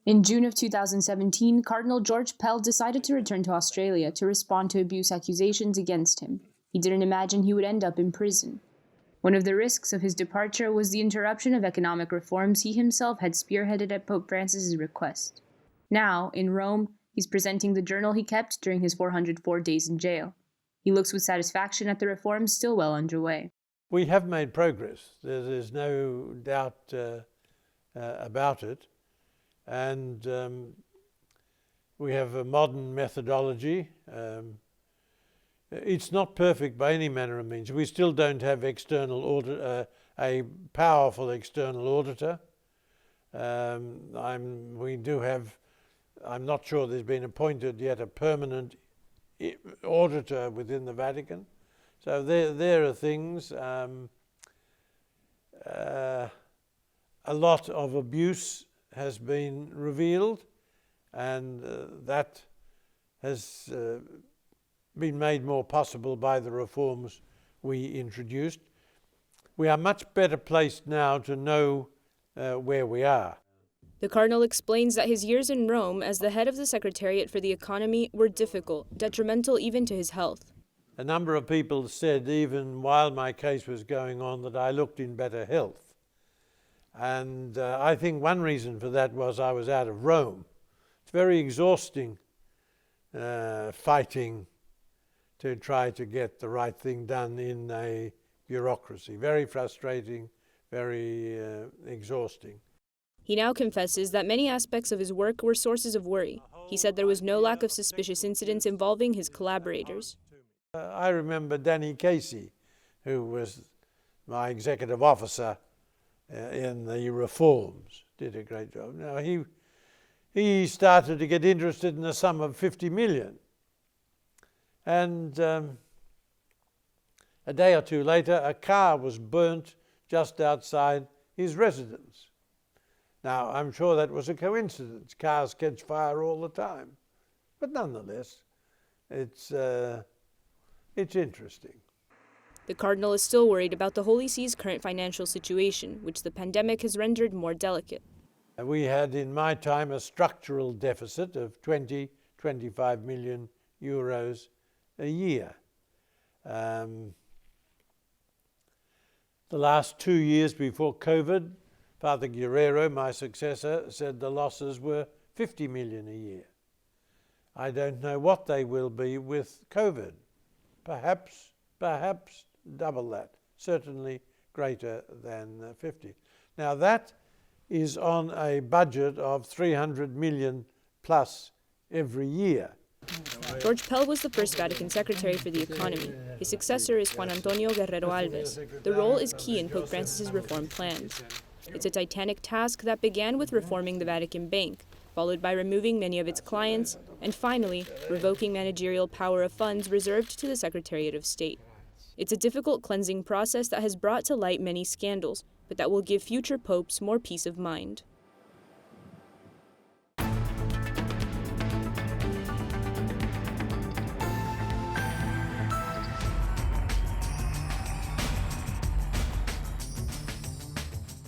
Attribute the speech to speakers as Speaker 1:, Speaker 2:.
Speaker 1: In June of 2017, Cardinal Pell decided to return to Australia to respond to abuse accusations against him. He didn't imagine he would end up in prison. One of the risks of his departure was the interruption of economic reforms he himself had spearheaded at Pope Francis's request. Now, in Rome, he's presenting the journal he kept during his 404 days in jail. He looks with satisfaction at the reforms still well underway.
Speaker 2: We have made progress. There's no doubt about it. And we have a modern methodology. It's not perfect by any manner of means. We still don't have a powerful external auditor. I'm not sure there's been appointed yet a permanent auditor within the Vatican. So there are things. A lot of abuse has been revealed, and that has been made more possible by the reforms we introduced. We are much better placed now to know where we are.
Speaker 3: The Cardinal explains that his years in Rome as the head of the Secretariat for the Economy were difficult, detrimental even to his health.
Speaker 2: A number of people said, even while my case was going on, that I looked in better health. And I think one reason for that was I was out of Rome. It's very exhausting fighting to try to get the right thing done in a bureaucracy. Very frustrating, very exhausting.
Speaker 3: He now confesses that many aspects of his work were sources of worry. He said there was no lack of suspicious incidents involving his collaborators.
Speaker 2: I remember Danny Casey, who was my executive officer in the reforms, did a great job. Now he started to get interested in the sum of 50 million. And a day or two later, a car was burnt just outside his residence. Now, I'm sure that was a coincidence. Cars catch fire all the time. But nonetheless, it's interesting.
Speaker 3: The Cardinal is still worried about the Holy See's current financial situation, which the pandemic has rendered more delicate.
Speaker 2: We had, in my time, a structural deficit of 25 million euros a year. The last 2 years before COVID, Father Guerrero, my successor, said the losses were 50 million a year. I don't know what they will be with COVID. Perhaps double that, certainly greater than 50. Now that is on a budget of 300 million plus every year.
Speaker 3: Pell was the first Vatican Secretary for the Economy. His successor is Juan Antonio Guerrero Alves. The role is key in Pope Francis's reform plans. It's a titanic task that began with reforming the Vatican Bank, followed by removing many of its clients, and finally, revoking managerial power of funds reserved to the Secretariat of State. It's a difficult cleansing process that has brought to light many scandals, but that will give future popes more peace of mind.